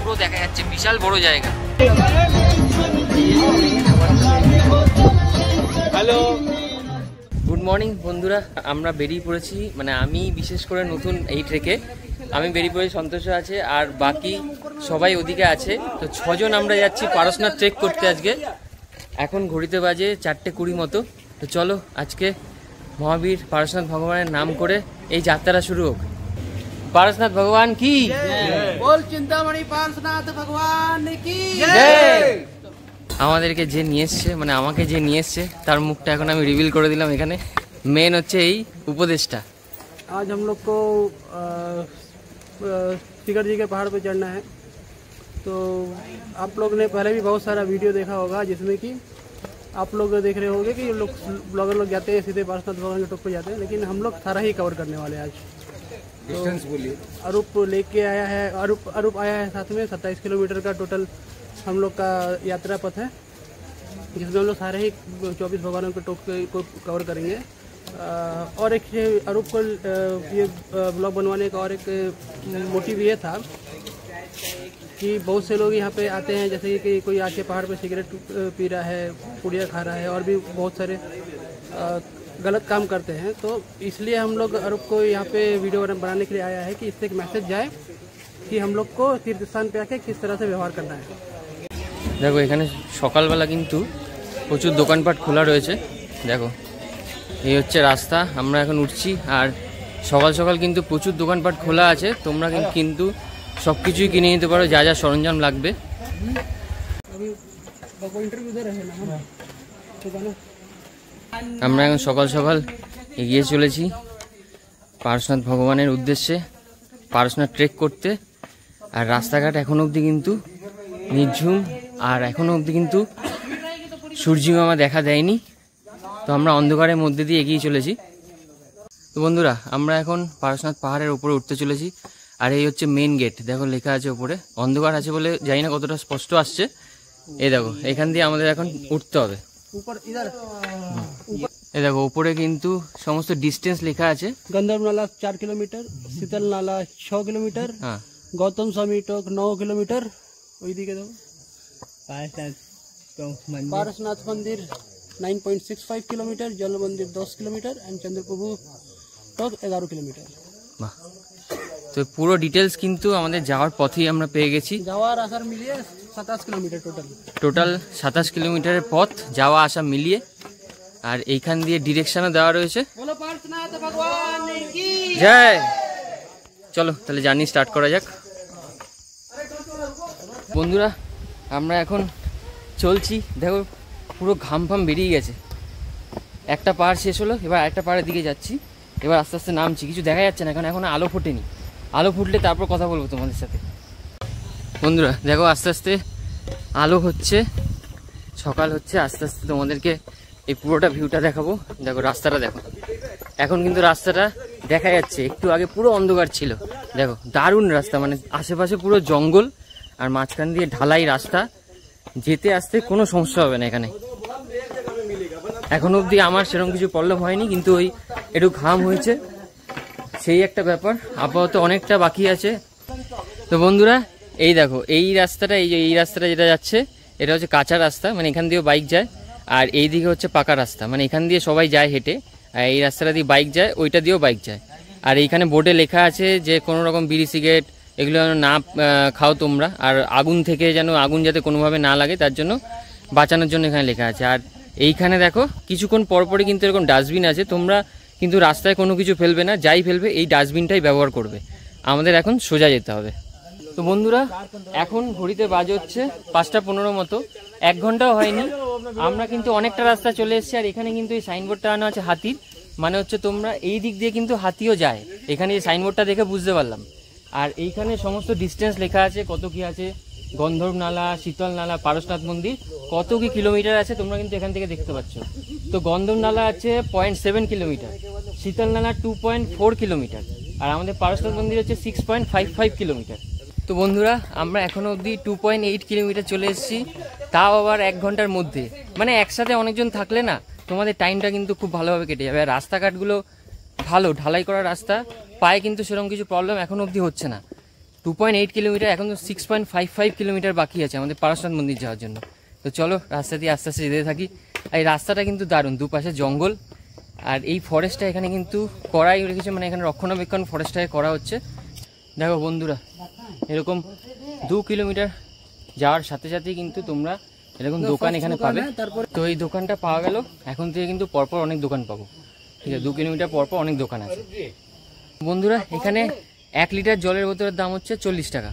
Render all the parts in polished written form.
পুরো দেখা যাচ্ছে, বিশাল বড় জায়গা। হ্যালো, গুড মর্নিং বন্ধুরা। আমরা বেরিয়ে পড়েছি, মানে আমি বিশেষ করে নতুন এই ট্রেকে আমি বেরিয়ে পড়েছি, সন্তোষ আছে আর বাকি সবাই ওদিকে আছে। তো 6 জন আমরা যাচ্ছি পারশনাথ ট্রেক করতে আজকে। এখন ঘড়িতে বাজে 4:20 মতো। তো চলো আজকে মহাবীর পারশনাথ ভগবানের নাম করে এই যাত্রা শুরু হোক। পারশনাথ ভগবান কি বল, চিন্তামণি পারশনাথ ভগবান কি। আমাদেরকে যে নিয়ে এসছে, মানে আমাকে যে নিয়ে এসছে তার মুখটা এখন আমি রিভিল করে দিলাম। এখানে মেন হচ্ছে এই উপদেশটা। आज हम लोग को शिखर जी के पहाड़ पे चढ़ना है। तो आप लोग ने पहले भी बहुत सारा वीडियो देखा होगा, जिसमें कि आप लोग देख रहे होंगे कि लोग ब्लॉगर लोग जाते हैं सीधे पारशनाथ भगवान के टॉप पे जाते हैं, लेकिन हम लोग सारा ही कवर करने वाले हैं आज। डिस्टेंस बोलिए। अरूप लेके आया है, अरूप आया है साथ में। 27 किलोमीटर का टोटल हम लोग का यात्रा पथ है, जिसमें हम लोग सारे ही 24 भगवानों के टॉप को कवर करेंगे। और एक अरूप को ये ब्लॉग बनवाने का और एक मोटिव ये था कि बहुत से लोग यहाँ पे आते हैं, जैसे कि कोई आके पहाड़ पे सिगरेट पी रहा है, पुड़िया खा रहा है और भी बहुत सारे गलत काम करते हैं। तो इसलिए हम लोग अरूप को यहाँ पे वीडियो बनाने के लिए आया है कि इससे एक मैसेज जाए कि हम लोग को तीर्थ स्थान पे आके किस तरह से व्यवहार करना है। দেখো এখানে সকালবেলা কিন্তু প্রচুর দোকানপাট খোলা রয়েছে। দেখো এই হচ্ছে রাস্তা, আমরা এখন উঠছি। আর সকাল সকাল কিন্তু প্রচুর দোকানপাট খোলা আছে, তোমরা কিন্তু সব কিছুই কিনে নিতে পারো, যা যা সরঞ্জাম লাগবে। আমরা এখন সকাল সকাল এগিয়ে চলেছি পারশনাথ ভগবানের উদ্দেশ্যে, পারশনাথ ট্রেক করতে। আর রাস্তাঘাট এখনো অবধি কিন্তু নির্ঝুম, আর এখনো অবধি কিন্তু সূর্যিমামা দেখা দেয়নি। তো আমরা অন্ধকারের মধ্যে দিয়ে এগিয়ে চলেছি। তো বন্ধুরা, আমরা এখন পারশনাথ পাহাড়ের উপরে উঠতে চলেছি। আর এই হচ্ছে মেন গেট, দেখো লেখা আছে উপরে। অন্ধকার আছে বলে জানি না কতটা স্পষ্ট আসছে। এই দেখো এখান দিয়ে আমাদের এখন উঠতে হবে। এই দেখো উপরে কিন্তু সমস্ত ডিস্টেন্স লেখা আছে। गंधर्व नाला 4 किलोमीटर, शीतल नाला 6 किलोमीटर, हाँ, गौतम स्वामी टोक 9 किलोमीटर, वही दिखे दो। पारसनाथ मंदिर 9.65 kilometre, Jal Mandir 10 kilometre and Chandraprabhu Tonk 11 kilometre. বাহ, তো পুরো ডিটেলস কিন্তু আমাদের যাওয়ার পথেই আমরা পেয়ে গেছি। যাওয়ার আসার মিলিয়ে 27 কিলোমিটার টোটাল 27 কিলোমিটারের পথ যাওয়া আসা মিলিয়ে। আর এইখান দিয়ে ডিরেকশনও দেওয়া রয়েছে। জয়। চলো তাহলে জার্নি স্টার্ট করা যাক। বন্ধুরা, আমরা এখন চলছি। দেখো পুরো ঘাম ফাম বেরিয়ে গেছে। একটা পাহাড় শেষ হলো, এবার একটা পাহাড়ের দিকে যাচ্ছি। এবার আস্তে আস্তে নামছি, কিছু দেখা যাচ্ছে না কারণ এখন আলো ফোটেনি। আলো ফুটলে তারপর কথা বলবো তোমাদের সাথে। বন্ধুরা দেখো আস্তে আস্তে আলো হচ্ছে, সকাল হচ্ছে, আস্তে আস্তে তোমাদেরকে এই পুরোটা ভিউটা দেখাবো। দেখো রাস্তাটা দেখো, এখন কিন্তু রাস্তাটা দেখা যাচ্ছে। একটু আগে পুরো অন্ধকার ছিল। দেখো দারুণ রাস্তা, মানে আশেপাশে পুরো জঙ্গল আর মাঝখান দিয়ে ঢালাই রাস্তা, যেতে আসতে কোনো সমস্যা হবে না এখানে। এখন অবধি আমার সেরকম কিছু প্রবলেম হয়নি, কিন্তু ওই একটু ঘাম হয়েছে, সেই একটা ব্যাপার। আপাতত অনেকটা বাকি আছে। তো বন্ধুরা এই দেখো এই রাস্তাটা, এই রাস্তাটা যেটা যাচ্ছে এটা হচ্ছে কাঁচা রাস্তা, মানে এখান দিয়েও বাইক যায়। আর এই দিকে হচ্ছে পাকা রাস্তা, মানে এখান দিয়ে সবাই যায় হেঁটে। আর এই রাস্তাটা দিয়ে বাইক যায়, ওইটা দিয়েও বাইক যায়। আর এইখানে বোর্ডে লেখা আছে যে কোনো রকম বিড়ি সিগারেট এগুলো যেন না খাও তোমরা, আর আগুন থেকে যেন আগুন যাতে কোনোভাবে না লাগে তার জন্য বাঁচানোর জন্য এখানে লেখা আছে। আর এইখানে দেখো কিছুক্ষণ পরপরই কিন্তু এরকম ডাস্টবিন আছে, তোমরা কিন্তু রাস্তায় কোনো কিছু ফেলবে না, যাই ফেলবে এই ডাস্টবিনটাই ব্যবহার করবে। আমাদের এখন সোজা যেতে হবে। তো বন্ধুরা এখন ঘড়িতে বাজে হচ্ছে 5:15 মতো, 1 ঘন্টাও হয়নি। আমরা কিন্তু অনেকটা রাস্তা চলে এসেছি। আর এখানে কিন্তু এই সাইনবোর্ডটা আনা আছে হাতির, মানে হচ্ছে তোমরা এই দিক দিয়ে কিন্তু হাতিও যায়। এখানে এই সাইনবোর্ডটা দেখে বুঝতে পারলাম। আর এইখানে সমস্ত ডিস্টেন্স লেখা আছে, কত কি আছে, গন্ধর্ব নালা, শীতল নালা, পারশনাথ মন্দির কত কি কিলোমিটার আছে তোমরা কিন্তু এখান থেকে দেখতে পাচ্ছ। তো গন্ধর্ব নালা আছে 0.7 কিলোমিটার, শীতল নালা 2.4 কিলোমিটার, আর আমাদের পারশনাথ মন্দির হচ্ছে 6.55 কিলোমিটার। তো বন্ধুরা আমরা এখনো অবধি 2.8 কিলোমিটার চলে এসেছি, তাও আবার 1 ঘন্টার মধ্যে। মানে একসাথে অনেকজন থাকলে না তোমাদের টাইমটা কিন্তু খুব ভালোভাবে কেটে যাবে। আর রাস্তাঘাটগুলো ভালো, ঢালাই করা রাস্তা, পায়ে কিন্তু সেরকম কিছু প্রবলেম এখনো অবধি হচ্ছে না। 2.8 কিলোমিটার, এখন তো 6.55 কিলোমিটার বাকি আছে আমাদের পারশনাথ মন্দির যাওয়ার জন্য। তো চলো রাস্তা দিয়ে আস্তে আস্তে যেতে থাকি। আর এই রাস্তাটা কিন্তু দারুণ, দুপাশে জঙ্গল, আর এই ফরেস্টটা এখানে কিন্তু করাই রেখেছে, মানে এখানে রক্ষণাবেক্ষণ ফরেস্টটাকে করা হচ্ছে। দেখো বন্ধুরা, এরকম 2 কিলোমিটার যাওয়ার সাথে সাথেই কিন্তু তোমরা এরকম দোকান এখানে পাবে। তো এই দোকানটা পাওয়া গেল, এখন থেকে কিন্তু পরপর অনেক দোকান পাবো, ঠিক আছে? 2 কিলোমিটার পরপর অনেক দোকান আছে। বন্ধুরা এখানে 1 লিটার জলের বোতলের দাম হচ্ছে 40 টাকা।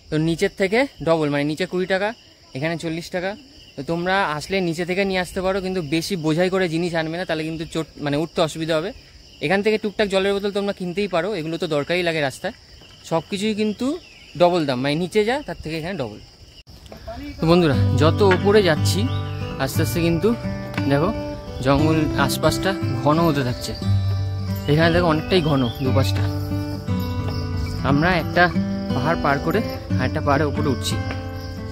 তো নিচের থেকে ডবল, মানে নিচে 20 টাকা, এখানে 40 টাকা। তো তোমরা আসলে নিচে থেকে নিয়ে আসতে পারো, কিন্তু বেশি বোঝাই করে জিনিস আনবে না, তাহলে কিন্তু মানে উঠতে অসুবিধা হবে। এখান থেকে টুকটাক জলের বোতল তোমরা কিনতেই পারো, এগুলো তো দরকারই লাগে রাস্তায়। সব কিছুই কিন্তু ডবল দাম, মানে নিচে যা তার থেকে এখানে ডবল। তো বন্ধুরা যত উপরে যাচ্ছি আস্তে আস্তে কিন্তু দেখো জঙ্গল আশপাশটা ঘন হতে থাকছে। এখানে দেখো অনেকটাই ঘন দুপাশটা। আমরা একটা পাহাড় পার করে আরেকটা পাহাড়ের উপরে উঠছি।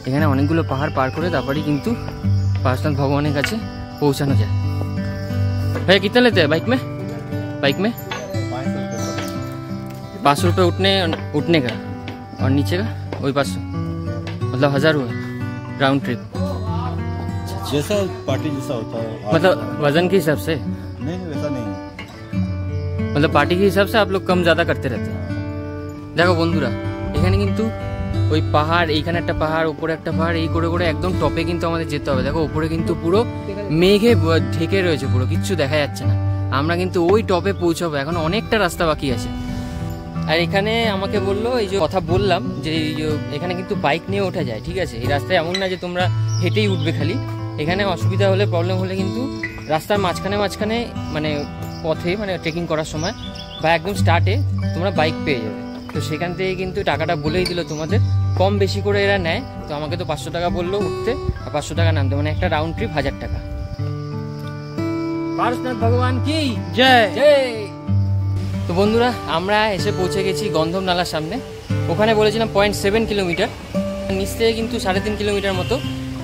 এখানে অনেকগুলো পাহাড় পার করে তারপরেই কিন্তু পারশনাথ ভগবানের কাছে পৌঁছানো যায়। ভাইয়া कितना लेते हैं बाइक में 500 रुपये उठने का और नीचे का वही 500, मतलब 1000 हुआ राउंड ट्रिप। जैसा पार्टी जैसा होता है, मतलब वजन के हिसाब से? नहीं वैसा नहीं, मतलब पार्टी के हिसाब से आप लोग कम ज़्यादा करते रहते हैं। দেখো বন্ধুরা এখানে কিন্তু ওই পাহাড়, এইখানে একটা পাহাড়, উপরে একটা পাহাড়, এই করে করে একদম টপে কিন্তু আমাদের যেতে হবে। দেখো উপরে কিন্তু পুরো মেঘে ঢেকে রয়েছে, পুরো কিচ্ছু দেখা যাচ্ছে না। আমরা কিন্তু ওই টপে পৌঁছাবো, এখন অনেকটা রাস্তা বাকি আছে। আর এখানে আমাকে বললো, এই যে কথা বললাম যে এখানে কিন্তু বাইক নিয়ে ওঠা যায়, ঠিক আছে? এই রাস্তায় এমন না যে তোমরা হেঁটেই উঠবে খালি, এখানে অসুবিধা হলে, প্রবলেম হলে কিন্তু রাস্তার মাঝখানে মানে পথে, মানে ট্রেকিং করার সময় বা একদম স্টার্টে তোমরা বাইক পেয়ে যাবে। তো সেখান থেকে কিন্তু টাকাটা বলেই দিল তোমাদের, কম বেশি করে এরা নেয়। তো আমাকে তো 500 টাকা বললো উঠতে আর 500 টাকা নামতে, মানে একটা রাউন্ড ট্রিপ 1000 টাকা। পারশনাথ ভগবান কি জয় জয়। তো বন্ধুরা আমরা এসে পৌঁছে গেছি গন্ধম নালার সামনে। ওখানে বলেছিলাম 0.7 কিলোমিটার, নিচ থেকে কিন্তু 3.5 কিলোমিটার মতো।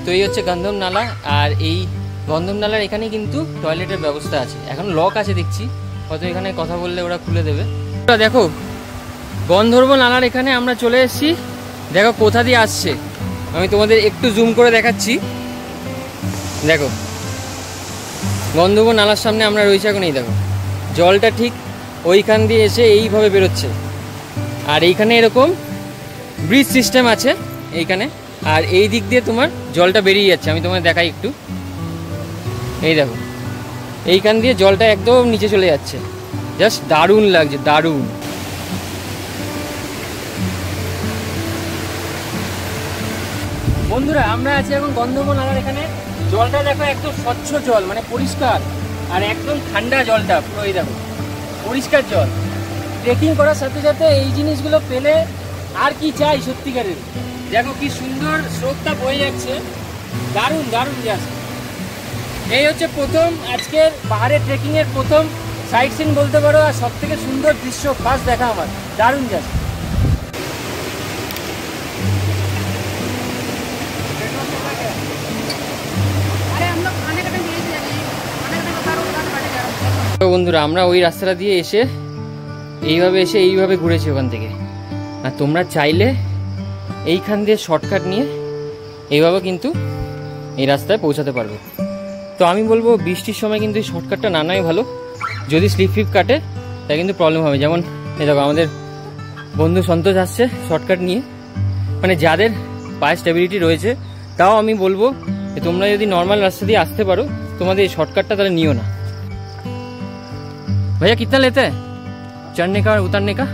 তো এই হচ্ছে গন্ধম নালা, আর এই গন্ধম নালার এখানে কিন্তু টয়লেটের ব্যবস্থা আছে। এখন লক আছে দেখছি, হয়তো এখানে কথা বললে ওরা খুলে দেবে। দেখো গন্ধর্ব নালার এখানে আমরা চলে এসেছি। দেখো কোথা দিয়ে আসছে, আমি তোমাদের একটু জুম করে দেখাচ্ছি। দেখো গন্ধর্ব নালার সামনে আমরা রয়েছি এখন। এই দেখো জলটা ঠিক ওইখান দিয়ে এসে এইভাবে বেরোচ্ছে, আর এইখানে এরকম ব্রিজ সিস্টেম আছে এইখানে, আর এই দিক দিয়ে তোমার জলটা বেরিয়ে যাচ্ছে। আমি তোমাদের দেখাই একটু, এই দেখো এইখান দিয়ে জলটা একদম নিচে চলে যাচ্ছে। জাস্ট দারুণ লাগছে, দারুণ। বন্ধুরা আমরা আছি এখন গন্ধর্ব নালার এখানে। জলটা দেখো একদম স্বচ্ছ জল, মানে পরিষ্কার, আর একদম ঠান্ডা জলটা পুরো। এই দেখো পরিষ্কার জল। ট্রেকিং করার সাথে সাথে এই জিনিসগুলো পেলে আর কি চাই সত্যিকারের। দেখো কি সুন্দর স্রোতটা বয়ে যাচ্ছে, দারুণ দারুণ জাস্ট। এই হচ্ছে প্রথম আজকের পাহাড়ের ট্রেকিংয়ের প্রথম সাইট সিন বলতে পারো, আর সব থেকে সুন্দর দৃশ্য ফার্স্ট দেখা আমার, দারুণ জাস্ট। বন্ধুরা আমরা ওই রাস্তাটা দিয়ে এসে এইভাবে ঘুরেছি ওখান থেকে। আর তোমরা চাইলে এইখান দিয়ে শর্টকাট নিয়ে এইভাবে কিন্তু এই রাস্তায় পৌঁছাতে পারবে। তো আমি বলবো বৃষ্টির সময় কিন্তু এই শর্টকাটটা না নেওয়াই ভালো। যদি স্লিপ ফিপ কাটে তা কিন্তু প্রবলেম হবে। যেমন এই দেখো আমাদের বন্ধু সন্তোষ আসছে শর্টকাট নিয়ে, মানে যাদের পায়ে স্টেবিলিটি রয়েছে। তাও আমি বলবো যে তোমরা যদি নর্মাল রাস্তা দিয়ে আসতে পারো, তোমাদের এই শর্টকাটটা তাহলে নিও না। भैया कितना लेते हैं चढ़ने का और उतरने का?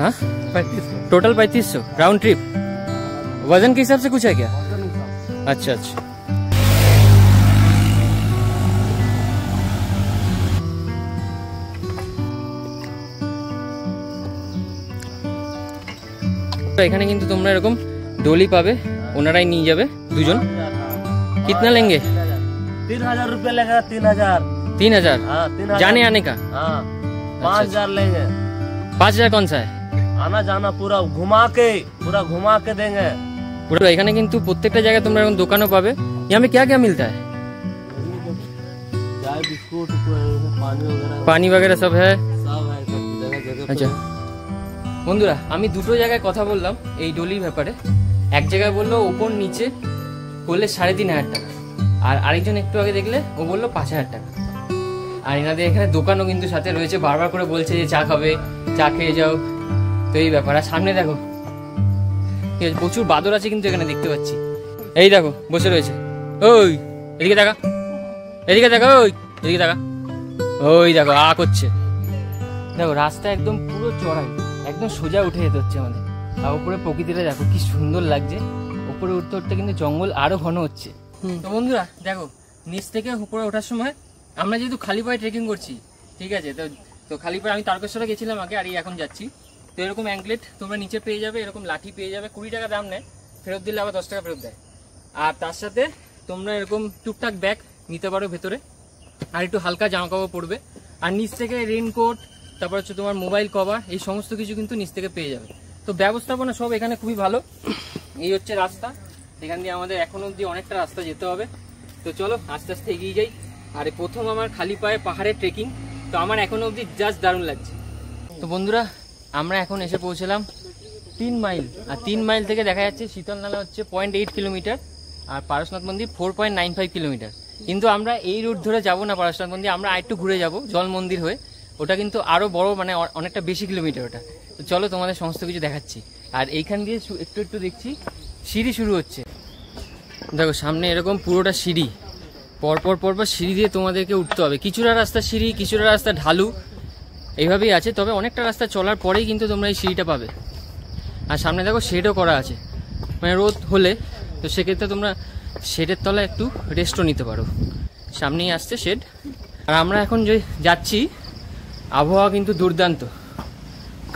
हाँ 3500 टोटल 3500 राउंड ट्रिप। वजन के हिसाब से कुछ है क्या? अच्छा अच्छा। তো এখানে কিন্তু তোমরা এরকম ডলি পাবে, ওনারাই নিয়ে যাবে দুজন। कितना लेंगे? 3000 रुपया लगेगा। 3000 3000 जाने आने का? 5000 लेंगे। 5000 कौन सा है? आना जाना पूरा घुमा के देंगे पूरा। এখানে কিন্তু প্রত্যেকটা জায়গায় তোমরা এরকম দোকানও পাবে। यहाँ में क्या क्या मिलता है? चाय बिस्कुट पानी वगैरह पानी वगैरह सब है। सब है, सब जगह अच्छा বন্ধুরা আমি দুটো জায়গায় কথা বললাম এই ডলির ব্যাপারে। এক জায়গায় বললো ওপর নিচে করলে 3,500 টাকা, আর আরেকজন একটু আগে দেখলে ও বললো 5,000 টাকা। আর এনাদের এখানে দোকানও কিন্তু সাথে রয়েছে, বারবার করে বলছে যে চা খাবে, চা খেয়ে যাও। তো এই ব্যাপার। আর সামনে দেখো প্রচুর বাদর আছে কিন্তু এখানে দেখতে পাচ্ছি। এই দেখো বসে রয়েছে। ওই এদিকে দেখা, এদিকে দেখা, ওই এদিকে দেখা, ওই দেখো আ করছে। দেখো রাস্তা একদম পুরো চড়াই, একদম সোজা উঠে যেতে হচ্ছে আমাদের। আর উপরে প্রকৃতিটা দেখো কি সুন্দর লাগছে। উপরে উঠতে উঠতে কিন্তু জঙ্গল আরো ঘন হচ্ছে। তো বন্ধুরা দেখো নিচ থেকে উপরে ওঠার সময় আমরা যেহেতু খালি পায়ে ট্রেকিং করছি, ঠিক আছে, তো খালি পায়ে আমি তারকেশ্বরে গেছিলাম আগে, আর এখন যাচ্ছি। তো এরকম অ্যাঙ্কলেট তোমরা নিচে পেয়ে যাবে, এরকম লাঠি পেয়ে যাবে, 20 টাকা দাম নেয়, ফেরত দিলে আবার 10 টাকা ফেরত দেয়। আর তার সাথে তোমরা এরকম টুকটাক ব্যাগ নিতে পারো ভেতরে, আর একটু হালকা জামা কাপড় পরবে। আর নিচ থেকে রেইনকোট, তারপর হচ্ছে তোমার মোবাইল কভার, এই সমস্ত কিছু কিন্তু নিচ থেকে পেয়ে যাবে। তো ব্যবস্থাপনা সব এখানে খুবই ভালো। এই হচ্ছে রাস্তা, এখান দিয়ে আমাদের এখনো অব্দি অনেকটা রাস্তা যেতে হবে। তো চলো আস্তে আস্তে এগিয়ে যাই। আর প্রথম আমার খালি পায়ে পাহাড়ে ট্রেকিং, তো আমার এখনো অব্দি জাস্ট দারুণ লাগছে। তো বন্ধুরা আমরা এখন এসে পৌঁছলাম 3 মাইল, আর 3 মাইল থেকে দেখা যাচ্ছে শীতলনালা হচ্ছে 0.8 কিলোমিটার, আর পারশনাথ মন্দির 4.95 কিলোমিটার। কিন্তু আমরা এই রুট ধরে যাব না পারশনাথ মন্দির, আমরা আরেকটু ঘুরে যাব জল মন্দির হয়ে। ওটা কিন্তু আরো বড়, মানে অনেকটা বেশি কিলোমিটার ওটা। তো চলো তোমাদের সমস্ত কিছু দেখাচ্ছি। আর এইখান দিয়ে একটু একটু দেখছি সিঁড়ি শুরু হচ্ছে। দেখো সামনে এরকম পুরোটা সিঁড়ি, পরপর পরপর সিঁড়ি দিয়ে তোমাদেরকে উঠতে হবে। কিছুটা রাস্তা সিঁড়ি, কিছুটা রাস্তা ঢালু, এইভাবেই আছে। তবে অনেকটা রাস্তা চলার পরেই কিন্তু তোমরা এই সিঁড়িটা পাবে। আর সামনে দেখো শেডও করা আছে, মানে রোদ হলে তো সেক্ষেত্রে তোমরা শেডের তলায় একটু রেস্টও নিতে পারো। সামনেই আসছে শেড। আর আমরা এখন যে যাচ্ছি আবহাওয়া কিন্তু দুর্দান্ত,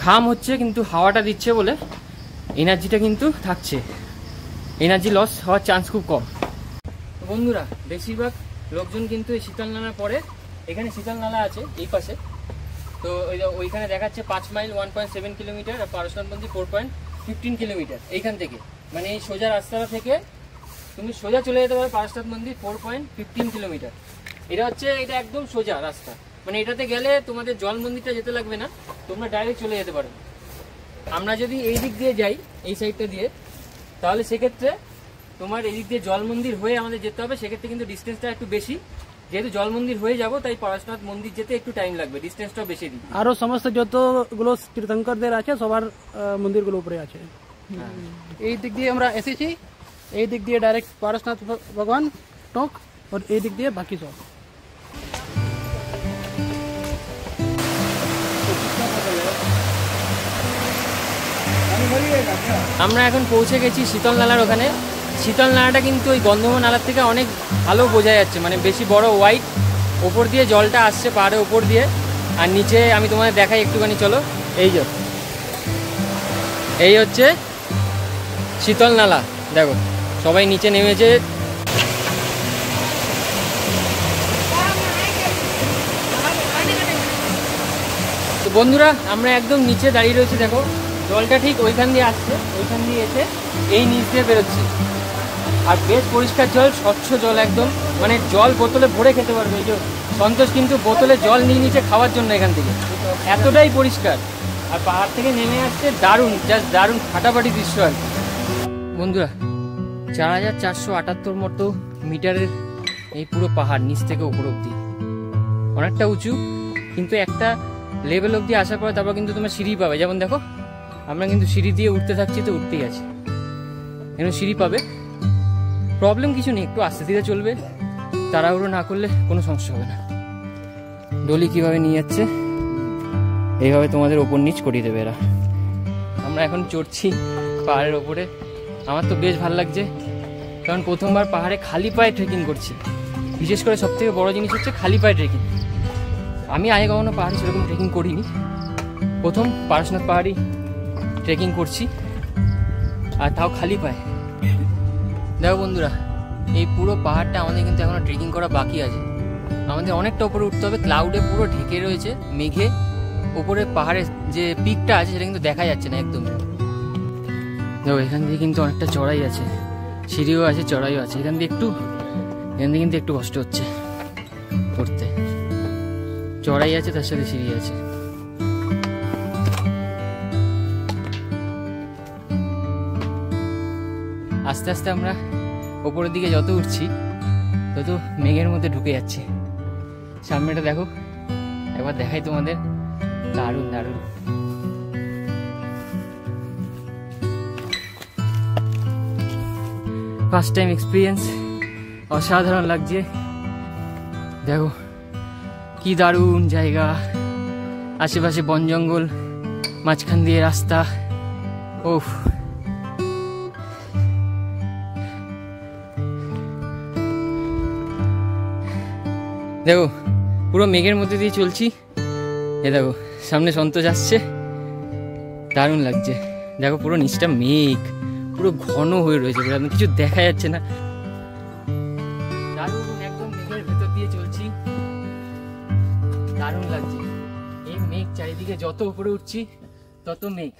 ঘাম হচ্ছে কিন্তু হাওয়াটা দিচ্ছে বলে এনার্জিটা কিন্তু থাকছে, এনার্জি লস হওয়ার চান্স খুব কম। বন্ধুরা বেশিরভাগ লোকজন কিন্তু এই শীতলনালার পরে, এখানে শীতলনালা আছে এই পাশে, তো ওইখানে দেখাচ্ছে 5 মাইল 1.7 কিলোমিটার, আর পারশনাথ মন্দির 4.15 কিলোমিটার। এইখান থেকে মানে এই সোজা রাস্তাটা থেকে তুমি সোজা চলে যেতে পারো পারশনাথ মন্দির 4.15 কিলোমিটার। এটা একদম সোজা রাস্তা, মানে এটাতে গেলে তোমাদের জল মন্দিরটা যেতে লাগবে না, তোমরা ডাইরেক্ট চলে যেতে পারো। আমরা যদি এই দিক দিয়ে যাই, এই সাইডটা দিয়ে, তাহলে সেক্ষেত্রে তোমার এই দিক দিয়ে জল মন্দির হয়ে আমাদের যেতে হবে। সেক্ষেত্রে কিন্তু ডিস্টেন্সটা একটু বেশি, যেহেতু জল মন্দির হয়ে যাব তাই পারশনাথ মন্দির যেতে একটু টাইম লাগবে, ডিস্টেন্সটাও বেশি দিই। আরো সমস্ত যতগুলো তীর্থঙ্করদের আছে সবার মন্দিরগুলো উপরে আছে। এই দিক দিয়ে আমরা এসেছি, এই দিক দিয়ে ডাইরেক্ট পারশনাথ ভগবান টোক, আর এই দিক দিয়ে বাকি সব। আমরা এখন পৌঁছে গেছি শীতলনালার ওখানে। শীতলনালাটা কিন্তু ওই গন্ধর্ব নালার থেকে অনেক ভালো বোঝা যাচ্ছে, মানে বেশি বড় হোয়াইট, ওপর দিয়ে জলটা আসছে পাহাড়ের ওপর দিয়ে। আর নিচে আমি তোমাদের দেখাই একটুখানি, চলো। এই হচ্ছে শীতলনালা, দেখো সবাই নিচে নেমেছে। তো বন্ধুরা আমরা একদম নিচে দাঁড়িয়ে রয়েছি, দেখো জলটা ঠিক ওইখান দিয়ে আসছে, ওইখান দিয়ে এসে এই নিচ দিয়ে বেরোচ্ছে। আর বেশ পরিষ্কার জল, স্বচ্ছ জল একদম, মানে জল বোতলে ভরে খেতে পারবে। এই যে সন্তোষ কিন্তু বোতলে জল নিয়ে নিচে খাওয়ার জন্য এখান থেকে, এতটাই পরিষ্কার। আর পাহাড় থেকে নেমে আসছে দারুণ, জাস্ট দারুণ ফাটাফাটি দৃশ্য। আর বন্ধুরা 4478 মতো মিটারের এই পুরো পাহাড়, নিচ থেকে উপর অব্দি অনেকটা উঁচু, কিন্তু একটা লেভেল অব্দি আসার পরে তারপর কিন্তু তোমরা সিঁড়ি পাবে। যেমন দেখো আমরা কিন্তু সিঁড়ি দিয়ে উঠতে থাকছি, তো উঠতেই আছি, এখানে সিঁড়ি পাবে, প্রবলেম কিছু নেই, একটু আস্তে ধীরে চলবে, তাড়াহুড়ো না করলে কোনো সমস্যা হবে না। ডলি কিভাবে নিয়ে যাচ্ছে এইভাবে তোমাদের ওপর নিচ করিয়ে দেবে এরা। আমরা এখন চড়ছি পাহাড়ের ওপরে, আমার তো বেশ ভালো লাগছে, কারণ প্রথমবার পাহাড়ে খালি পায়ে ট্রেকিং করছি। বিশেষ করে সবথেকে বড় জিনিস হচ্ছে খালি পায়ে ট্রেকিং। আমি আগে কখনো পাহাড়ে সেরকম ট্রেকিং করিনি, প্রথম পারশনাথ পাহাড়ি ট্রেকিং করছি, আর তাও খালি পায়ে। দেখো বন্ধুরা এই পুরো পাহাড়টা আমাদের কিন্তু এখনো ট্রেকিং করা বাকি আছে, আমাদের অনেকটা উপরে উঠতে হবে। ক্লাউডে পুরো ঢেকে রয়েছে, মেঘে উপরে পাহাড়ের যে পিকটা আছে সেটা কিন্তু দেখা যাচ্ছে না একদম। দেখো এখান দিয়ে কিন্তু অনেকটা চড়াই আছে, সিঁড়িও আছে, চড়াইও আছে। এখান দিয়ে কিন্তু একটু কষ্ট হচ্ছে উঠতে, চড়াই আছে তার সাথে সিঁড়ি আছে। আস্তে আস্তে আমরা ওপরের দিকে যত উঠছি তত মেঘের মধ্যে ঢুকে যাচ্ছে। সামনেটা দেখো, একবার দেখাই তোমাদের, দারুণ দারুণ। ফার্স্ট টাইম এক্সপিরিয়েন্স, অসাধারণ লাগছে। দেখো কি দারুণ জায়গা, আশেপাশে বন জঙ্গল, মাঝখান দিয়ে রাস্তা। ওফ, দেখো পুরো মেঘের মধ্যে দিয়ে চলছি। এ দেখো সামনে সন্তোষ আসছে, দারুণ লাগছে। দেখো পুরো নিচটা মেঘ, পুরো ঘন হয়ে রয়েছে, কিছু দেখা যাচ্ছে না। দারুণ, একদম মেঘের ভেতর দিয়ে চলছি, দারুণ লাগছে। এই মেঘ চারিদিকে, যত উপরে উঠছি তত মেঘ।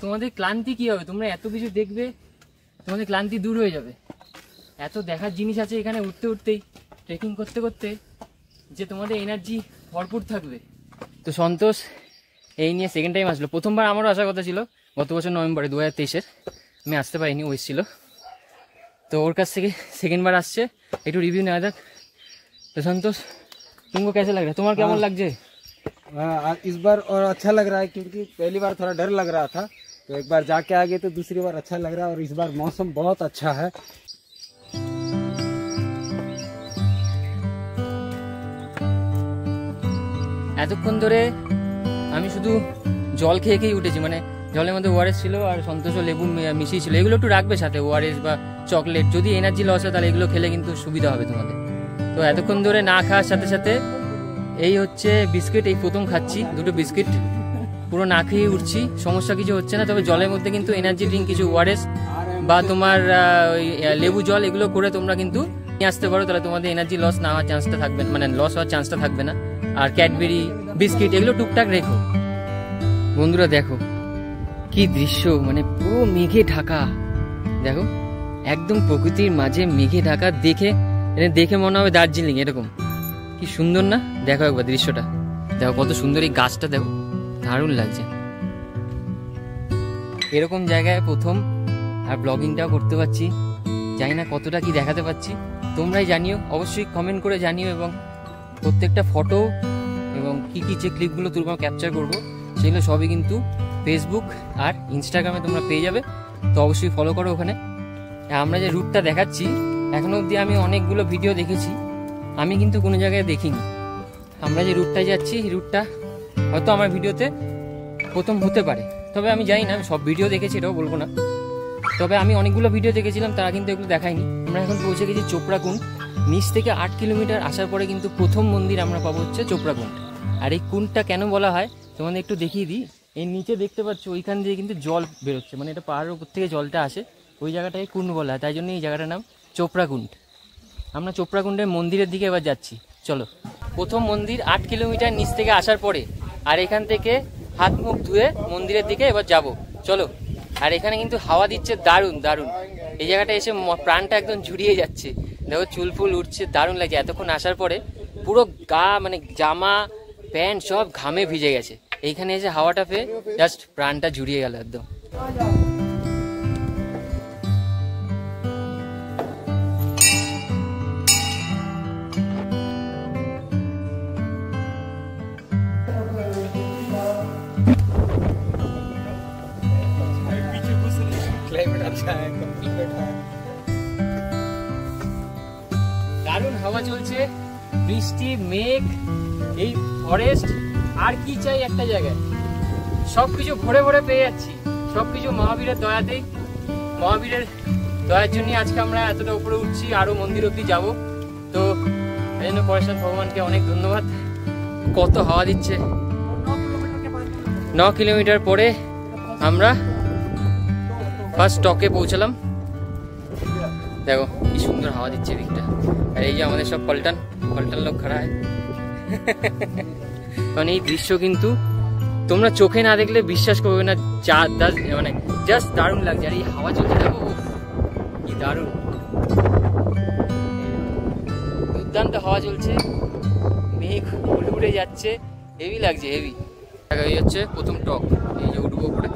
তোমাদের ক্লান্তি কি হবে? তোমরা এত কিছু দেখবে, তোমাদের ক্লান্তি দূর হয়ে যাবে। এত দেখার জিনিস আছে এখানে উঠতে উঠতেই, ট্রেকিং করতে করতে, যে তোমাদের এনার্জি ভরপুর থাকবে। তো সন্তোষ এই নিয়ে সেকেন্ড টাইম আসলো। প্রথমবার আমারও আসার কথা ছিল গত বছর নভেম্বরে 2023-এর, আমি আসতে পারিনি, ও এসেছিল। তো ওর কাছ থেকে সেকেন্ড বার আসছে, একটু রিভিউ নেওয়া যাক। तो संतोष तुमको कैसे लग रहा है, तुम्हारा क्या मन लग जाए? इस बार और अच्छा लग रहा है क्योंकि पहली बार थोड़ा डर लग रहा था, तो एक बार जाके आ गए तो दूसरी बार अच्छा लग रहा है। और इस बार मौसम बहुत अच्छा है। এতক্ষণ ধরে আমি শুধু জল খেয়ে খেয়েই উঠেছি, মানে জলের মধ্যে ওআরএস ছিল আর সন্তোষ লেবু মিশিয়ে ছিল। এগুলো একটু রাখবে সাথে, ওআরএস বা চকলেট, যদি এনার্জি লস হয় তাহলে এগুলো খেলে কিন্তু সুবিধা হবে তোমাদের। তো এতক্ষণ ধরে না খাওয়ার সাথে সাথে এই হচ্ছে বিস্কিট, এই প্রথম খাচ্ছি দুটো বিস্কিট, পুরো না খেয়ে উঠছি, সমস্যা কিছু হচ্ছে না। তবে জলের মধ্যে কিন্তু এনার্জি ড্রিঙ্ক কিছু ওআরএস বা তোমার ওই লেবু জল এগুলো করে তোমরা কিন্তু নিয়ে আসতে পারো, তাহলে তোমাদের এনার্জি লস না হওয়ার চান্সটা থাকবে, মানে লস হওয়ার চান্সটা থাকবে না। আর ক্যাডবেরি বিস্কিট এগুলো টুকটাক রেখো। বন্ধুরা দেখো কি দৃশ্য, মানে পুরো মেঘে ঢাকা। দেখো একদম প্রকৃতির মাঝে মেঘে ঢাকা, দেখে মনে হবে দার্জিলিং, এরকম কি সুন্দর না? দেখো একবার দৃশ্যটা, দেখো কত সুন্দর এই গাছটা, দেখো দারুণ লাগছে। এরকম জায়গায় প্রথম, আর ব্লগিংটাও করতে পারছি, জানি না কতটা কি দেখাতে পারছি, তোমরাই জানিও, অবশ্যই কমেন্ট করে জানিও। এবং প্রত্যেকটা ফটো এবং কি কি যে ক্লিপগুলো তুলবো ক্যাপচার করবো সেগুলো সবই কিন্তু ফেসবুক আর ইনস্টাগ্রামে তোমরা পেয়ে যাবে, তো অবশ্যই ফলো করো ওখানে। আমরা যে রুটটা দেখাচ্ছি, এখনো অবধি আমি অনেকগুলো ভিডিও দেখেছি, আমি কিন্তু কোনো জায়গায় দেখিনি। আমরা যে রুটটায় যাচ্ছি এই রুটটা হয়তো আমার ভিডিওতে প্রথম হতে পারে, তবে আমি জানি না, আমি সব ভিডিও দেখেছি এটাও বলবো না, তবে আমি অনেকগুলো ভিডিও দেখেছিলাম, তারা কিন্তু এগুলো দেখায়নি। আমরা এখন পৌঁছে গেছি চোপড়াকুণ্ড। নিচ থেকে 8 কিলোমিটার আসার পরে কিন্তু প্রথম মন্দির আমরা পাবো হচ্ছে চোপড়াকুণ্ড। আর এই কুণ্ডটা কেন বলা হয় তোমাদের একটু দেখিয়ে দিই। এই নিচে দেখতে পাচ্ছ ওইখান দিয়ে কিন্তু জল বেরোচ্ছে, মানে এটা পাহাড়ের উপর থেকে জলটা আসে, ওই জায়গাটাকে কুণ্ড বলা হয়, তাই জন্য এই জায়গাটার নাম চোপড়াকুণ্ড। আমরা চোপড়াকুণ্ডের মন্দিরের দিকে এবার যাচ্ছি, চলো। প্রথম মন্দির 8 কিলোমিটার নিচ থেকে আসার পরে, আর এখান থেকে হাত মুখ ধুয়ে মন্দিরের দিকে এবার যাব, চলো। আর এখানে কিন্তু হাওয়া দিচ্ছে দারুণ দারুণ, এই জায়গাটা এসে প্রাণটা একদম জুড়িয়ে যাচ্ছে। দেখো চুল ফুল উঠছে, দারুণ লাগছে। এতক্ষণ আসার পরে পুরো গা, মানে জামা প্যান্ট সব ঘামে ভিজে গেছে, এইখানে এসে হাওয়াটা পেয়ে জাস্ট প্রাণটা জুড়িয়ে গেল একদম। क्लाइमेट अच्छा है, कंप्लीट है। দারুণ হাওয়া চলছে, বৃষ্টি, মেঘ, এই ফরেস্ট, আর কি চাই একটা জায়গায়? সবকিছু ভরে ভরে পেয়ে যাচ্ছি, সবকিছু মহাবীরের দয়াতেই, মহাবীরের দয়ার জন্য আজকে আমরা এতটা উপরে উঠছি, আরো মন্দির অব্দি যাব। তো এই জন্য পরেশনাথ ভগবানকে অনেক ধন্যবাদ। কত হাওয়া দিচ্ছে। 9 কিলোমিটার পরে আমরা ফার্স্ট স্টকে পৌঁছালাম। দেখো কি সুন্দর হাওয়া দিচ্ছে দিকটা, আর এই যে আমাদের সব পল্টন লোক খাড়া হয়। কারণ এই দৃশ্য কিন্তু তোমরা চোখে না দেখলে বিশ্বাস করবে না, মানে জাস্ট দারুণ লাগছে। আর এই হাওয়া চলছে, দেখো কি দারুণ, দুর্দান্ত হাওয়া চলছে, মেঘ উড়ে উড়ে যাচ্ছে, হেভি লাগছে, হেভি। এই হচ্ছে প্রথম টক, এই যে উঠবো উপরে।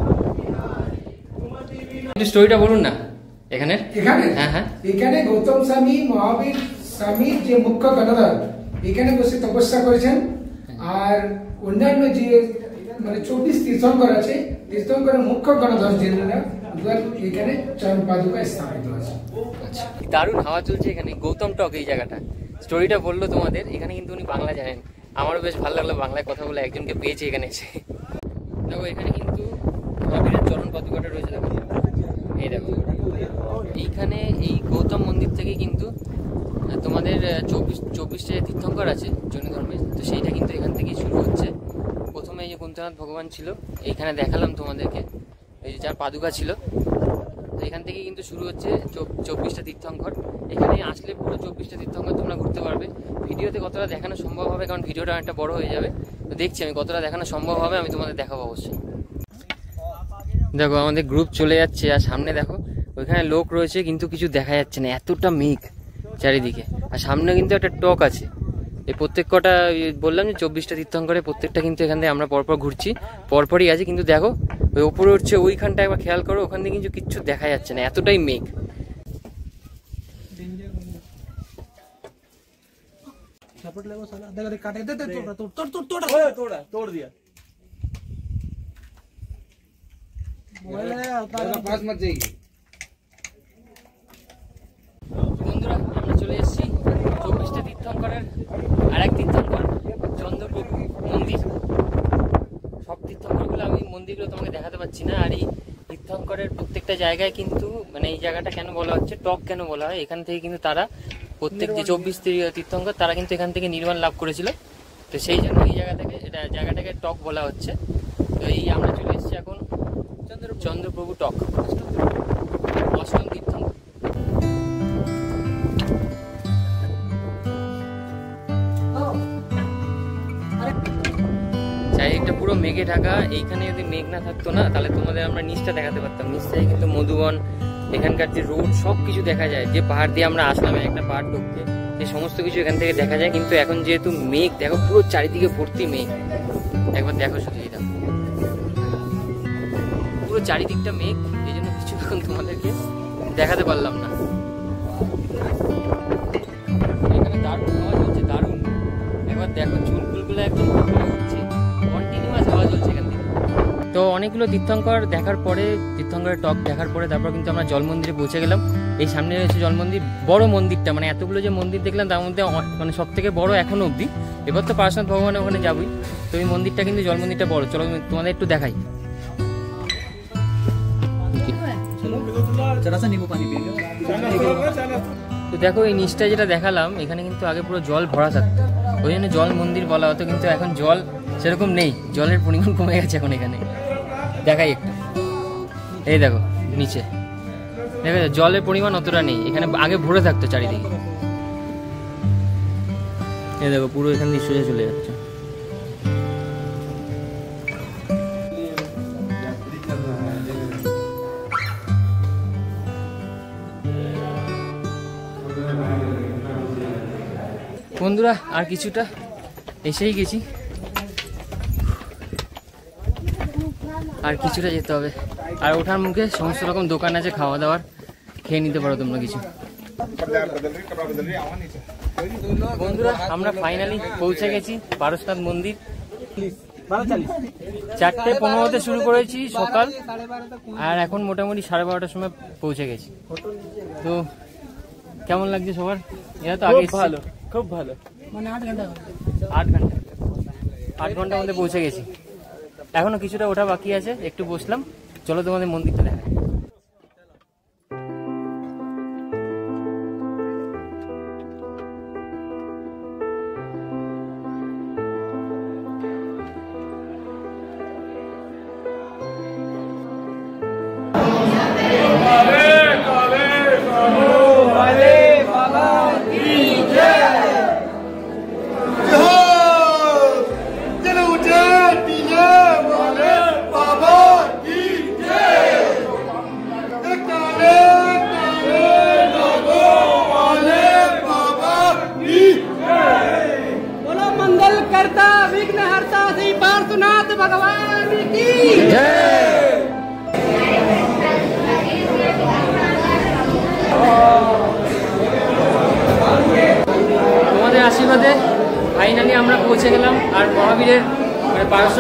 স্টোরিটা বলুন না, এখানে এখানে হ্যাঁ হ্যাঁ এখানে গৌতম স্বামী মহাবীর স্বামীর যে মুখ্য গণধর এখানে বসে তপস্যা করেছেন। আর অন্যান্য যে মানে 24 তীর্থঙ্কর আছে, তীর্থঙ্করের মুখ্য গণধর যেনারা এখানে চরণ পাদুকা স্থাপিত আছে। আচ্ছা, দারুণ হাওয়া চলছে এখানে। গৌতম টক এই জায়গাটা, স্টোরিটা বললো তোমাদের। এখানে কিন্তু উনি বাংলা জানেন, আমারও বেশ ভালো লাগলো বাংলায় কথা বলে একজনকে পেয়েছে এখানে এসে। দেখো এখানে কিন্তু মহাবীরের চরণ পাদুকাটা রয়েছে, দেখো এই দেখো এইখানে এই গৌতম মন্দির থেকে কিন্তু তোমাদের 24টা যে তীর্থঙ্কর আছে জৈন ধর্মে, তো সেইটা কিন্তু এখান থেকেই শুরু হচ্ছে। প্রথমে এই যে কুন্তনাথ ভগবান ছিল, এইখানে দেখালাম তোমাদেরকে, এই যে যার পাদুকা ছিল, তো এখান থেকে কিন্তু শুরু হচ্ছে 24টা তীর্থঙ্কর। এখানে আসলে পুরো 24টা তীর্থঙ্কর তোমরা ঘুরতে পারবে। ভিডিওতে কতটা দেখানো সম্ভব হবে, কারণ ভিডিওটা অনেকটা বড় হয়ে যাবে, তো দেখছি আমি কতটা দেখানো সম্ভব হবে, আমি তোমাদের দেখাবো অবশ্যই। দেখো আমাদের গ্রুপ চলে যাচ্ছে, আর সামনে দেখো ওইখানে লোক রয়েছে কিন্তু কিছু দেখা যাচ্ছে না, এতটা মেঘ চারিদিকে। আর সামনে কিন্তু একটা টক আছে। এই প্রত্যেক কটা বললাম যে 24টা তীর্থঙ্করে প্রত্যেকটা কিন্তু এখান থেকে আমরা পরপর ঘুরছি, পরপরই আছে। কিন্তু দেখো ওই ওপরে উঠছে ওইখানটা একবার খেয়াল করো, ওখান থেকে কিন্তু কিচ্ছু দেখা যাচ্ছে না, এতটাই মেঘ। तोड़ दिया। पास मत जाइए। বন্ধুরা আমরা চলে এসেছি 24টা তীর্থঙ্করের আরেক তীর্থঙ্কর চন্দ্রপ্রভু মন্দির। সব তীর্থঙ্করগুলো আমি মন্দিরগুলো তোমাকে দেখাতে পারছি না। আর এই তীর্থঙ্করের প্রত্যেকটা জায়গায় কিন্তু মানে এই জায়গাটা কেন বলা হচ্ছে, টক কেন বলা হয়, এখান থেকে কিন্তু তারা প্রত্যেক যে 24 তীর্থঙ্কর তারা কিন্তু এখান থেকে নির্বাণ লাভ করেছিল, তো সেই জন্য এই জায়গাটাকে টক বলা হচ্ছে। তো এই আমরা চলে এসেছি এখন চন্দ্রপ্রভু টক, অষ্টম তীর্থঙ্কর। চারিদিকটা পুরো মেঘে ঢাকা। এইখানে যদি মেঘ না থাকতো না তাহলে তোমাদের আমরা নিচটা দেখাতে পারতাম। নিচ থেকে কিন্তু মধুবন, এখানকার যে রোড সব কিছু দেখা যায়। যে পাহাড় দিয়ে আমরা আসলাম, একটা পাহাড় ঢুকতে, এই সমস্ত কিছু এখান থেকে দেখা যায়। কিন্তু এখন যেহেতু মেঘ, দেখো পুরো চারিদিকে ভর্তি মেঘ, একবার দেখো শুধু এটা পুরো চারিদিকটা মেঘ, এই জন্য কিছু এখন তোমাদেরকে দেখাতে পারলাম না। এখানে দারুণ হাওয়া চলছে, দারুণ। একবার দেখো চুলগুলো একদম উঠছে, কন্টিনিউয়াস হাওয়া চলছে এখান থেকে। তো অনেকগুলো তীর্থঙ্কর দেখার পরে, তীর্থঙ্করের টক দেখার পরে তারপর কিন্তু আমরা জল মন্দিরে পৌঁছে গেলাম। এই সামনে রয়েছে জল মন্দির, বড় মন্দিরটা, মানে এতগুলো যে মন্দির দেখলাম তার মধ্যে মানে সব থেকে বড় এখনো অবধি। এবার তো পার্শ্বনাথ ভগবানের ওখানে যাবই, তো এই মন্দিরটা কিন্তু জল মন্দিরটা বড়। চলো তোমাদের একটু দেখাই। তো দেখো এই নিচটা যেটা দেখালাম, এখানে কিন্তু আগে পুরো জল ভরা থাকতো, ওই জন্য জল মন্দির বলা হতো। কিন্তু এখন জল সেরকম নেই, জলের পরিমাণ কমে গেছে এখন। এখানে দেখাই একটু, এই দেখো নিচে দেখো জলের পরিমাণ অতটা নেই, এখানে আগে ভরে থাকতো চারিদিকে। এই দেখো পুরো এখান দিয়ে সোজা চলে যাচ্ছে। বন্ধুরা আর কিছুটা এসেই গেছি, আর কিছুটা যেতে হবে। আর ওঠার মুখে সমস্ত রকম দোকান আছে, খাওয়া দাওয়ার, খেয়ে নিতে পারো তোমরা কিছু। বন্ধুরা আমরা ফাইনালি পৌঁছে গেছি পারশনাথ মন্দির। 4:15 শুরু করেছি সকাল, আর এখন মোটামুটি 12:30টার সময় পৌঁছে গেছি। তো কেমন লাগছে সবার? এরা তো আগে ভালো, খুব ভালো। মানে 8 ঘন্টা 8 ঘন্টার মধ্যে পৌঁছে গেছি। এখনো কিছুটা ওঠা বাকি আছে, একটু বসলাম। চলো তোমাদের মন্দিরটা দেখাই।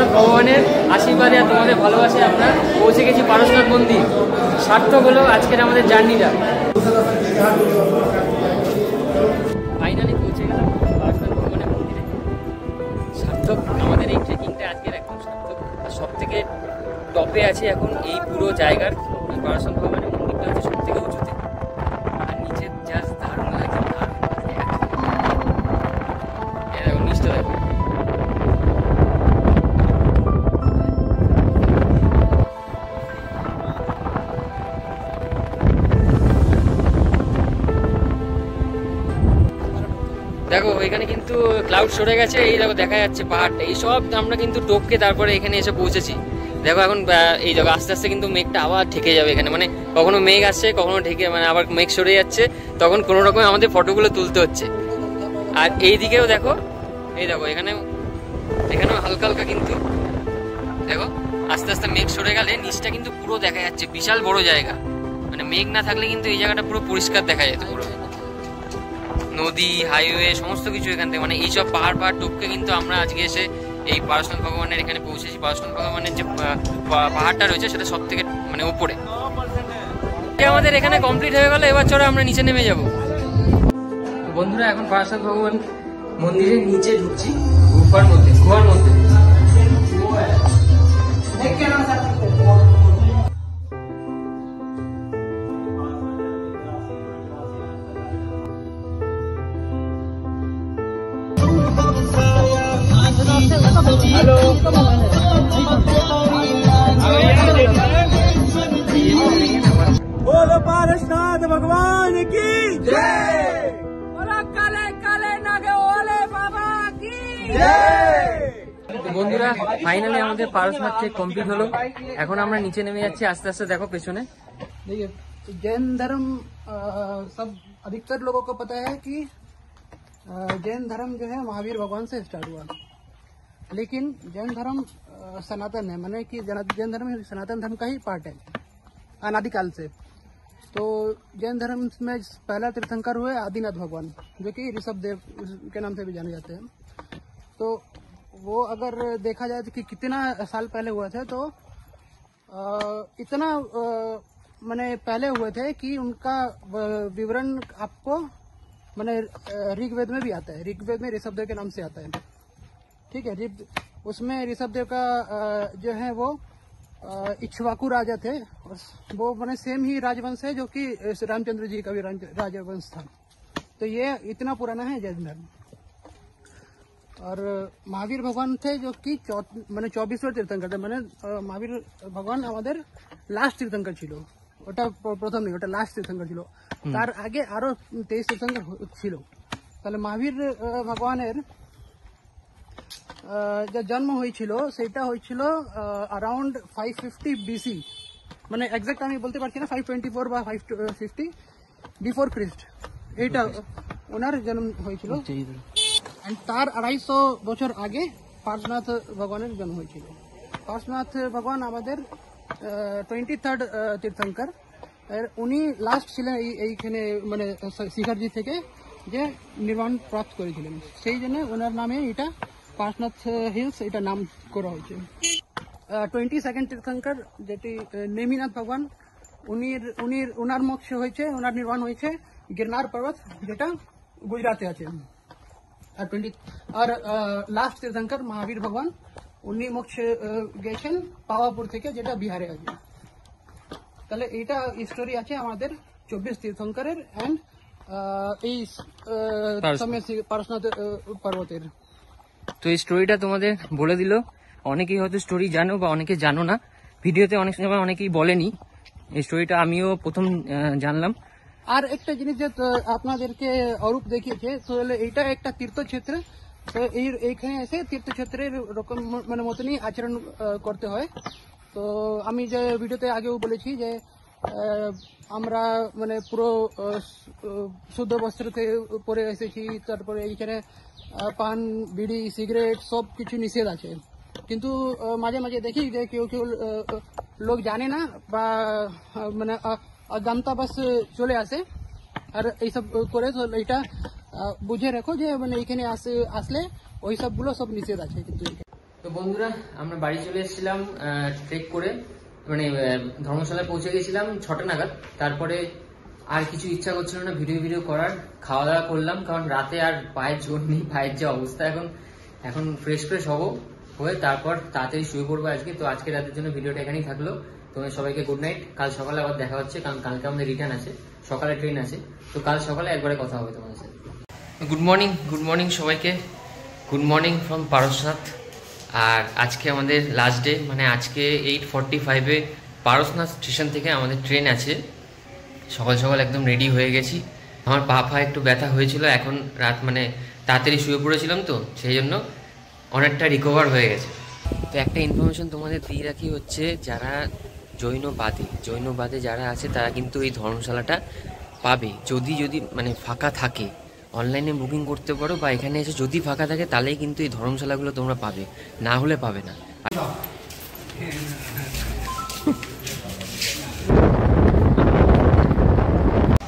পারশনাথ ভগবানের আশীর্বাদে আর তোমাদের ভালোবাসায় আমরা পৌঁছে গেছি পারশনাথ মন্দির। সার্থক হলো আজকের আমাদের জার্নিটা। ফাইনালি পৌঁছে গেলাম পারশনাথ ভগবানের মন্দিরে। সার্থক আমাদের এই ট্রেকিংটা আজকের একদম সার্থক। আর সব থেকে টপে আছে এখন এই পুরো জায়গার এই পারশনাথ ভগবানের মন্দিরটা হচ্ছে সব থেকে উঁচুতে। আর নিচে জাস্ট দারুণ লাগছে, দারুণ। এরকম নিচটা দেখো। দেখো এখানে কিন্তু ক্লাউড সরে গেছে, এই দেখো দেখা যাচ্ছে পাহাড়টা। এই সব আমরা কিন্তু টপকে তারপরে এখানে এসে পৌঁছেছি। দেখো এখন এই দেখো আস্তে আস্তে কিন্তু মেঘটা আবার ঢেকে যাবে এখানে, মানে কখনো মেঘ আসছে কখনো ঢেকে মানে আবার মেঘ সরে যাচ্ছে, তখন কোনো রকম আমাদের ফটোগুলো তুলতে হচ্ছে। আর এই দিকেও দেখো, এই দেখো এখানেও হালকা হালকা কিন্তু দেখো আস্তে আস্তে মেঘ সরে গেলে নিচটা কিন্তু পুরো দেখা যাচ্ছে। বিশাল বড় জায়গা, মানে মেঘ না থাকলে কিন্তু এই জায়গাটা পুরো পরিষ্কার দেখা যেত। পুরো নদী, হাইওয়ে সমস্ত কিছু এখান থেকে, মানে এইসব পাহাড় টপকে কিন্তু আমরা আজকে এসে এই পারশনাথ ভগবানের এখানে পৌঁছেছি। পারশনাথ ভগবানের যে পাহাড়টা রয়েছে সেটা সব থেকে মানে উপরে। আমাদের এখানে কমপ্লিট হয়ে গেল, এবার চলো আমরা নিচে নেমে যাব। বন্ধুরা এখন পারশনাথ ভগবান মন্দিরের নিচে ঢুকছি, গুহার মধ্যে। बोलो पारसनाथ भगवान की जय। काले काले नागे ओले बाबा की তো বন্ধুরা ফাইনালি আমাদের পারশনাথ ট্রেক কমপ্লিট হলো। এখন আমরা নিচে নেমে যাচ্ছি আস্তে আস্তে। দেখো পেছনে देखिए जैन धर्म सब अधिकतर लोगों को पता है कि जैन धर्म जो है महावीर भगवान से स्टार्ट हुआ, लेकिन जैन धर्म सनातन है, माने कि जैन धर्म सनातन धर्म का ही पार्ट है अनादिकाल से। तो जैन धर्म में पहला तीर्थंकर हुए आदिनाथ भगवान, जो कि ऋषभ देव के नाम से भी जाने जाते हैं। तो वो अगर देखा जाए कि कितना साल पहले हुआ था, तो इतना माने पहले हुए थे कि उनका विवरण आपको माने ऋग्वेद में भी आता है। ऋग्वेद में ऋषभ देव के नाम से आता है, ठीक है। उसमें ऋषभ देव का जो है वो इक्ष्वाकु राजा थे, और वो माने सेम ही राजवंश है जो कि रामचंद्र जी का भी राजवंश था। तो ये इतना पुराना है जैन धर्म। और महावीर भगवान थे जो कि माने 24वें तीर्थंकर थे, माने महावीर भगवान আমাদের লাস্ট তীর্থঙ্কর ছিল। ওটা প্রথম নেই, ওটা লাস্ট তীর্থঙ্কর ছিল। তার আগে আরো 23 তীর্থঙ্কর ছিল। তাহলে মহাবীর ভগবানের যে জন্ম হয়েছিল সেটা হয়েছিল अराउंड 550 BC, মানে এক্সাক্ট আমি বলতে পারছি না, 524 বা 550 বিফোর খ্রিস্ট এটা ওনার জন্ম হয়েছিল। এন্ড তার 250 বছর আগে পার্শ্বনাথ ভগবানের জন্ম হয়েছিল। পার্শ্বনাথ ভগবান আমাদের 23rd তীর্থঙ্কর। উনি লাস্ট ছিলেন এইখানে মানে শিখরজি থেকে যে নির্মাণ প্রাপ্ত করেছিলেন, সেই জন্য ওনার নামে এটা পার্শ্বনাথ হিলস এটা নাম করা হয়েছে। 22nd তীর্থঙ্কর যেটি নেমিনাথ ভগবান, ওনার মোক্ষ হয়েছে, ওনার নির্মাণ হয়েছে গিরনার পর্বত, যেটা গুজরাটে আছে। আর লাস্ট তীর্থঙ্কর মহাবীর ভগবান, উনি মোক্ষ গেছেন পাওয়াপুর থেকে, যেটা বিহারে আছে। তাহলে এইটা স্টোরি আছে আমাদের 24 তীর্থঙ্করের এন্ড এই পারশনাথ পর্বতের। তো এই স্টোরিটা তোমাদের বলে দিল। অনেকেই হয়তো স্টোরি জানো বা অনেকে জানো না, ভিডিওতে অনেক সময় অনেকেই বলেনি এই স্টোরিটা, আমিও প্রথম জানলাম। আর একটা জিনিস যে আপনাদেরকে অরূপ দেখিয়েছে, তো এইটা একটা তীর্থক্ষেত্র। তো এইখানে এসে তীর্থক্ষেত্রের রকম মানে মতনই আচরণ করতে হয়। তো আমি যে ভিডিওতে আগেও বলেছি যে আমরা মানে পুরো শুদ্ধ বস্ত্রতে পরে এসেছি, তারপরে এইখানে পান, বিড়ি, সিগারেট সব কিছু নিষেধ আছে। কিন্তু মাঝে মাঝে দেখি যে কেউ লোক জানে না বা মানে অজান্তা বাস চলে আসে আর এইসব করে। তো এইটা বুঝে রাখো যে মানে এইখানে আসলে ওই সবগুলো সব নিষেধ আছে। কিন্তু তো বন্ধুরা আমরা বাড়ি চলে এসেছিলাম ট্রেক করে, মানে ধর্মশালায় পৌঁছে গেছিলাম 6টা নাগাদ। তারপরে আর কিছু ইচ্ছা করছিল না ভিডিও করার, খাওয়া দাওয়া করলাম, কারণ রাতে আর পায়ের জোর নেই, পায়ের যে অবস্থা এখন ফ্রেশ হবো হয়ে তারপর তাড়াতাড়ি শুয়ে পড়বো আজকে। তো আজকে রাতের জন্য ভিডিওটা এখানেই থাকলো। তোমাদের সবাইকে গুড নাইট, কাল সকালে আবার দেখা হচ্ছে, কারণ কালকে আমাদের রিটার্ন আছে, সকালে ট্রেন আছে। তো কাল সকালে একবারে কথা হবে তোমাদের সাথে। গুড মর্নিং সবাইকে, গুড মর্নিং ফ্রম পারসনাথ। আর আজকে আমাদের লাস্ট ডে, মানে আজকে 8:45-এ পারসনাথ স্টেশন থেকে আমাদের ট্রেন আছে। সকাল একদম রেডি হয়ে গেছি। আমার পা একটু ব্যথা হয়েছিল, এখন রাত মানে তাড়াতাড়ি শুয়ে পড়েছিলাম, তো সেই জন্য অনেকটা রিকভার হয়ে গেছে। তো একটা ইনফরমেশন তোমাদের দিয়ে রাখি হচ্ছে, যারা জৈনবাদে যারা আছে তারা কিন্তু এই ধর্মশালাটা পাবে যদি মানে ফাঁকা থাকে। অনলাইনে বুকিং করতে পারো বা এখানে এসে যদি ফাঁকা থাকে তাহলেই কিন্তু এই ধর্মশালাগুলো তোমরা পাবে, না হলে পাবে না।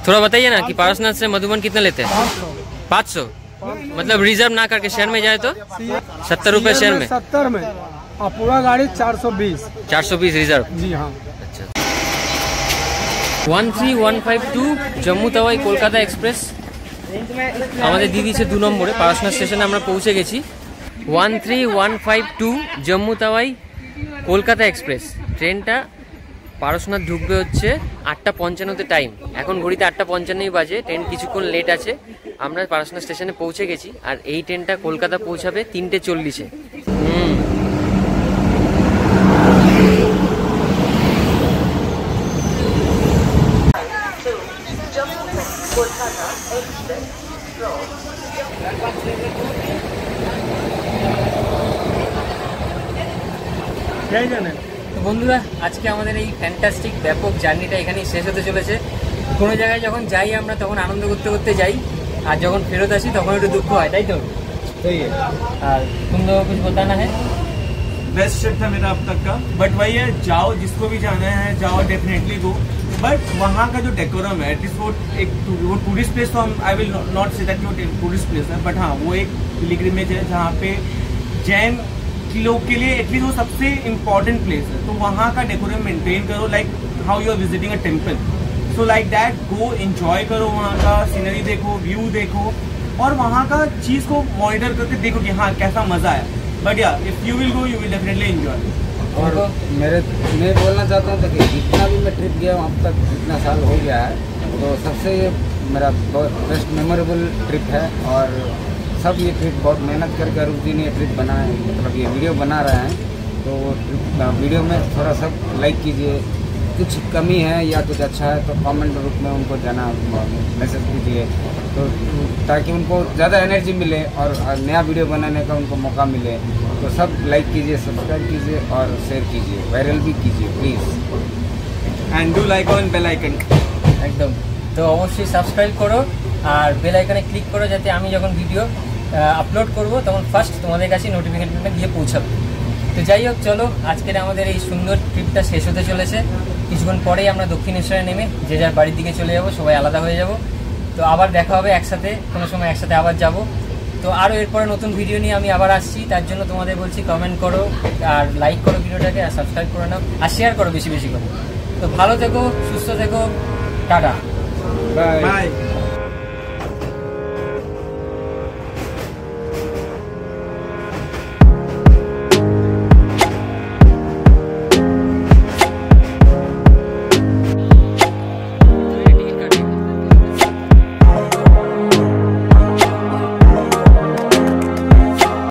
थोड़ा बताइए ना कि पारसनाथ से मधुबन कितना लेते हैं? 500 मतलब रिजर्व ना करके शहर में जाए तो 70 रुपए शहर में, 70 में और पूरा गाड़ी 420 रिजर्व। जी हाँ। अच्छा 13152 জম্মু তাওয়াই কলকাতা এক্সপ্রেস আমাদের দিয়ে দিয়েছে 2 নম্বরে। পারসনাথ স্টেশনে আমরা পৌঁছে গেছি। 13152 জম্মু তাওয়াই কলকাতা এক্সপ্রেস। ট্রেনটা পারসনাথ ঢুকবে হচ্ছে 8:55-তে টাইম। এখন ঘড়িতে 8:55 বাজে, ট্রেন কিছুক্ষণ লেট আছে। আমরা পারসনাথ স্টেশনে পৌঁছে গেছি, আর এই ট্রেনটা কলকাতা পৌঁছাবে 3:40-এ। তো বন্ধুরা আজকে আমাদের এই ফ্যান্টাস্টিক ব্যাপক জার্নিটা এখানেই শেষ হতে চলেছে। কোনো জায়গায় যখন যাই আমরা তখন আনন্দ করতে যাই, আর যখন ফেরত আসি তখন একটু দুঃখ হয়, তাই তো? আর तुम लोगों को कुछ बताना है? बेस्ट ट्रिप था मेरा अब तक का, बट वही है, जाओ जिसको भी जाना है जाओ, डेफिनेटली गो। बट वहाँ का जो डेकोरम है, एटलीस्ट वो टूरिस्ट प्लेस, तो I will not say that वो टूरिस्ट प्लेस है, बट हाँ वो एक पिलग्रिमेज है जहाँ पे जैन लोग के लिए एटलीस्ट वो सबसे इम्पोर्टेंट प्लेस है। तो वहाँ का डेकोरम मेंटेन करो, like how you are visiting a temple, so like that go enjoy करो, वहाँ का सीनरी देखो, व्यू देखो, और वहाँ का चीज को मॉनिटर करके देखो कि हाँ कैसा मजा है। बट या if you will go you will definitely enjoy. और मैं बोलना चाहता हूँ कि जितना भी मैं ट्रिप गया हूँ अब तक, जितना साल हो गया है, तो सबसे ये मेरा बेस्ट मेमोरेबल ट्रिप है। और सब ये ट्रिप बहुत मेहनत करके अरूप जी ने ये ट्रिप बनाए, मतलब ये वीडियो बना रहे हैं। तो वो वीडियो में थोड़ा सब लाइक कीजिए, कुछ कमी है या कुछ अच्छा है तो कमेंट रूप में उनको जाना मैसेज कीजिए, तो ताकि उनको ज़्यादा एनर्जी मिले और नया वीडियो बनाने का उनको मौका मिले। तो सब लाइक कीजिए, सब्सक्राइब कीजिए और शेयर कीजिए, वायरल भी कीजिए please, and do like on bell icon একদম। তো অবশ্যই সাবস্ক্রাইব করো আর বেল আইকনে ক্লিক করো, যাতে আমি যখন ভিডিও আপলোড করব তখন ফার্স্ট তোমাদের কাছে নোটিফিকেশনটা গিয়ে পৌঁছাবে। তো যাই হোক, চলো আজকের আমাদের এই সুন্দর ট্রিপটা শেষ হতে চলেছে। কিছুক্ষণ পরেই আমরা দক্ষিণেশ্বরে নেমে যে যার বাড়ির দিকে চলে যাব, সবাই আলাদা হয়ে যাব। তো আবার দেখা হবে একসাথে, কোনো সময় একসাথে আবার যাব। তো আরও এরপরে নতুন ভিডিও নিয়ে আমি আবার আসছি, তার জন্য তোমাদের বলছি কমেন্ট করো আর লাইক করো ভিডিওটাকে, আর সাবস্ক্রাইব করে নাও আর শেয়ার করো বেশি করে। তো ভালো থেকো, সুস্থ থেকো, টাটা, बाय। बाय।